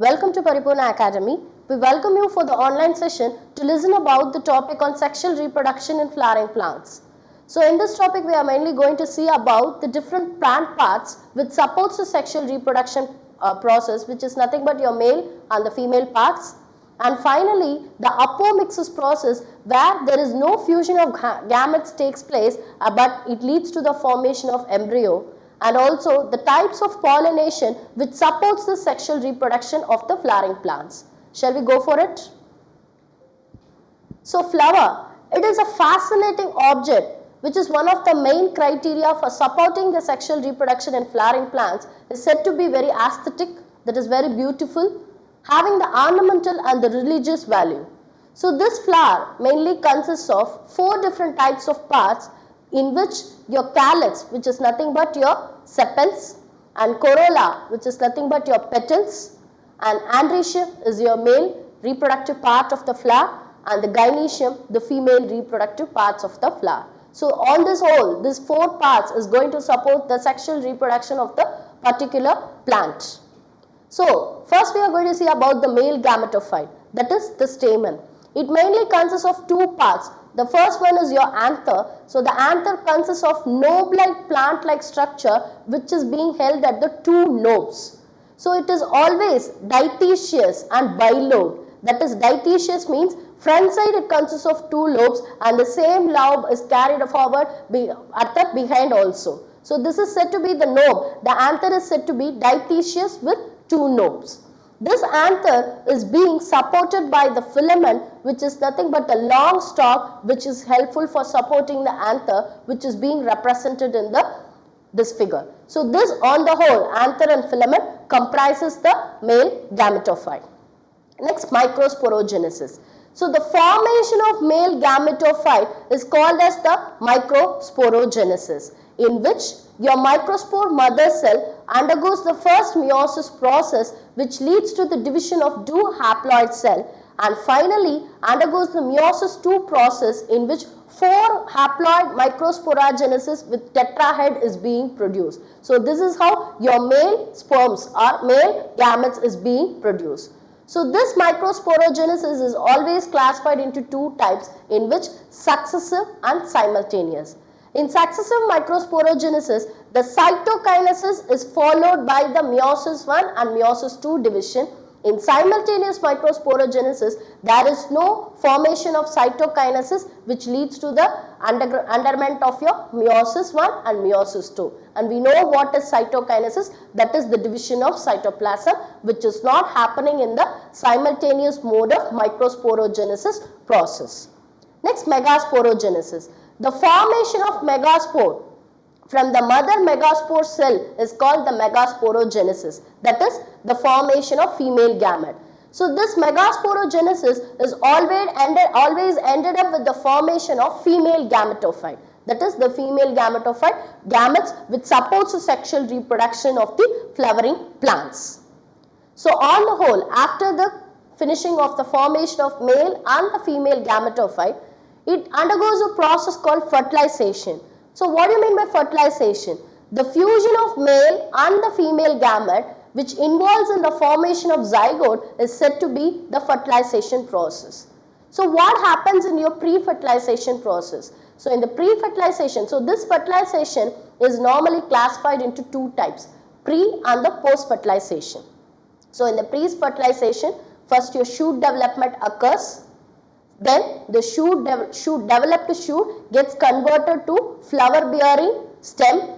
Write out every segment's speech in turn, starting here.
Welcome to Paripoorna Academy. We welcome you for the online session to listen about the topic on sexual reproduction in flowering plants. So in this topic we are mainly going to see about the different plant parts which supports the sexual reproduction process, which is nothing but your male and the female parts. And finally the apomixis process, where there is no fusion of gametes takes place but it leads to the formation of embryo. And also the types of pollination which supports the sexual reproduction of the flowering plants. Shall we go for it? So flower, it is a fascinating object which is one of the main criteria for supporting the sexual reproduction in flowering plants, is said to be very aesthetic, that is very beautiful, having the ornamental and the religious value. So this flower mainly consists of 4 different types of parts, in which your calyx, which is nothing but your sepals, and corolla, which is nothing but your petals, and androecium is your male reproductive part of the flower, and the gynoecium, the female reproductive parts of the flower. So on this whole, these 4 parts is going to support the sexual reproduction of the particular plant. So first we are going to see about the male gametophyte, that is the stamen. It mainly consists of 2 parts. The first one is your anther. So the anther consists of knob-like plant-like structure which is being held at the 2 lobes. So it is always dietitious and bilobed. That is, dietitious means front side it consists of 2 lobes and the same lobe is carried forward at the behind also. So this is said to be the knob. The anther is said to be dietitious with 2 lobes. This anther is being supported by the filament, which is nothing but a long stalk which is helpful for supporting the anther, which is being represented in this figure. So this on the whole, anther and filament comprises the male gametophyte. Next, microsporogenesis. So the formation of male gametophyte is called as the microsporogenesis, in which your microspore mother cell undergoes the first meiosis process, which leads to the division of 2 haploid cell, and finally undergoes the meiosis II process, in which 4 haploid microsporogenesis with tetrahed is being produced. So this is how your male sperms or male gametes is being produced. So this microsporogenesis is always classified into 2 types, in which successive and simultaneous. In successive microsporogenesis, the cytokinesis is followed by the meiosis I and meiosis II division. In simultaneous microsporogenesis, there is no formation of cytokinesis, which leads to the underment of your meiosis I and meiosis II. And we know what is cytokinesis, that is the division of cytoplasm, which is not happening in the simultaneous mode of microsporogenesis process. Next, megasporogenesis. The formation of megaspore from the mother megaspore cell is called the megasporogenesis, that is the formation of female gamete. So this megasporogenesis is always ended up with the formation of female gametophyte, that is the female gametophyte gametes which supports the sexual reproduction of the flowering plants. So on the whole, after the finishing of the formation of male and the female gametophyte, it undergoes a process called fertilization. So what do you mean by fertilization? The fusion of male and the female gamete, which involves in the formation of zygote, is said to be the fertilization process. So what happens in your pre-fertilization process? So in the pre-fertilization, so this fertilization is normally classified into 2 types, pre and the post-fertilization. So in the pre-fertilization, first your shoot development occurs. Then the developed shoot gets converted to flower bearing stem.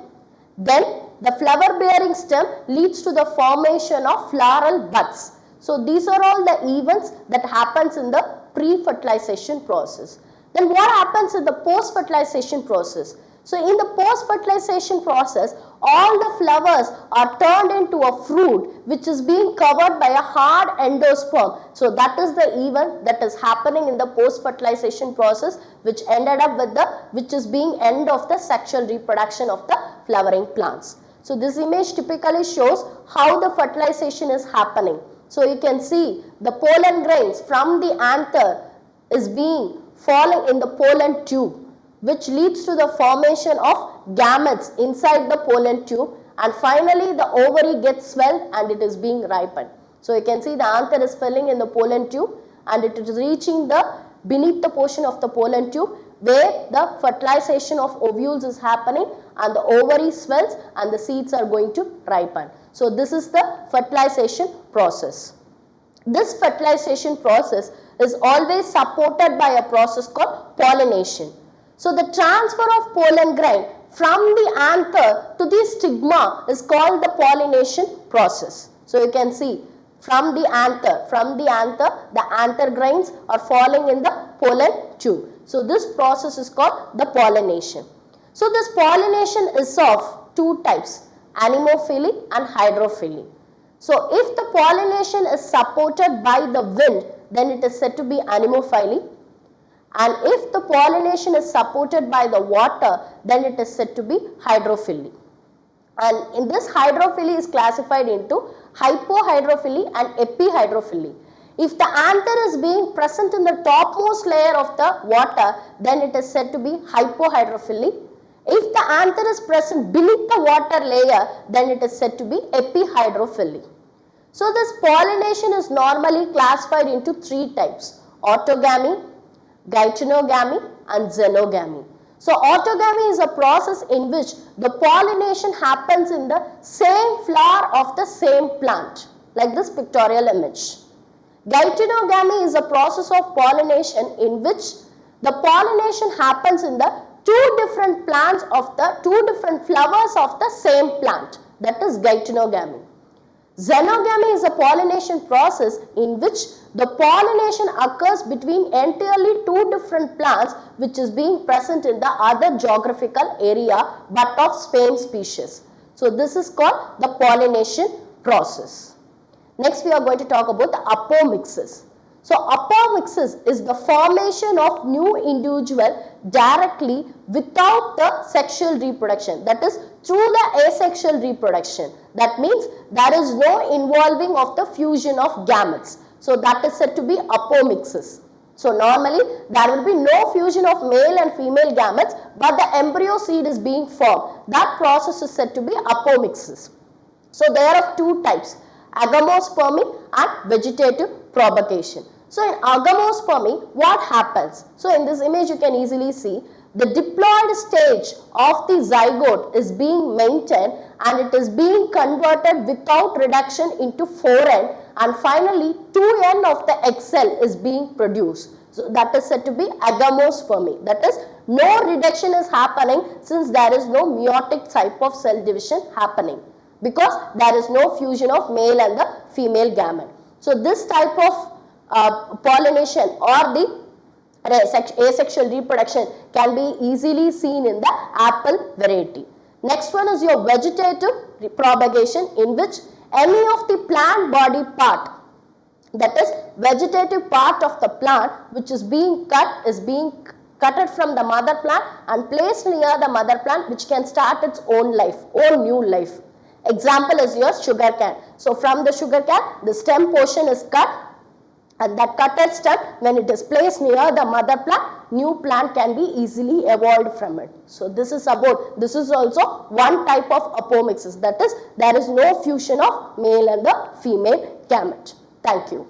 Then the flower bearing stem leads to the formation of floral buds. So these are all the events that happens in the pre-fertilization process. Then what happens in the post-fertilization process? So in the post-fertilization process, all the flowers are turned into a fruit which is being covered by a hard endosperm. So that is the event that is happening in the post-fertilization process, which is being end of the sexual reproduction of the flowering plants. So this image typically shows how the fertilization is happening. So you can see the pollen grains from the anther is being falling in the pollen tube, which leads to the formation of gametes inside the pollen tube, and finally the ovary gets swelled and it is being ripened. So you can see the anther is filling in the pollen tube and it is reaching beneath the portion of the pollen tube where the fertilization of ovules is happening and the ovary swells and the seeds are going to ripen. So this is the fertilization process. This fertilization process is always supported by a process called pollination. So the transfer of pollen grain from the anther to the stigma is called the pollination process. So you can see from the anther, the anther grains are falling in the pollen tube. So this process is called the pollination. So this pollination is of two types, anemophily and hydrophily. So if the pollination is supported by the wind, then it is said to be anemophily. And if the pollination is supported by the water, then it is said to be hydrophily. And in this, hydrophily is classified into hypohydrophily and epihydrophily. If the anther is being present in the topmost layer of the water, then it is said to be hypohydrophily. If the anther is present beneath the water layer, then it is said to be epihydrophily. So this pollination is normally classified into three types: autogamy, geitonogamy and xenogamy. So autogamy is a process in which the pollination happens in the same flower of the same plant, like this pictorial image. Geitonogamy is a process of pollination in which the pollination happens in the two different flowers of the same plant, that is geitonogamy. Xenogamy is a pollination process in which the pollination occurs between entirely two different plants which is being present in the other geographical area but of same species. So this is called the pollination process. Next we are going to talk about the apomixis. So apomixis is the formation of new individual directly without the sexual reproduction, that is through the asexual reproduction. That means there is no involving of the fusion of gametes. So that is said to be apomixis. So normally there will be no fusion of male and female gametes, but the embryo seed is being formed. That process is said to be apomixis. So there are two types, agamospermy and vegetative propagation. So in agamospermy, what happens? So in this image you can easily see the diploid stage of the zygote is being maintained and it is being converted without reduction into 4N, and finally 2N of the egg cell is being produced. So that is said to be agamospermy. That is, no reduction is happening since there is no meiotic type of cell division happening, because there is no fusion of male and the female gamete. So this type of pollination or the asexual reproduction can be easily seen in the apple variety. Next one is your vegetative propagation, in which any of the plant body part, that is vegetative part of the plant which is being cutted from the mother plant and placed near the mother plant, which can start its own life, own new life. Example is your sugar cane. So from the sugar cane, the stem portion is cut, and that cutted stem, when it is placed near the mother plant, new plant can be easily evolved from it. So this is also one type of apomixis, that is there is no fusion of male and the female gamete. Thank you.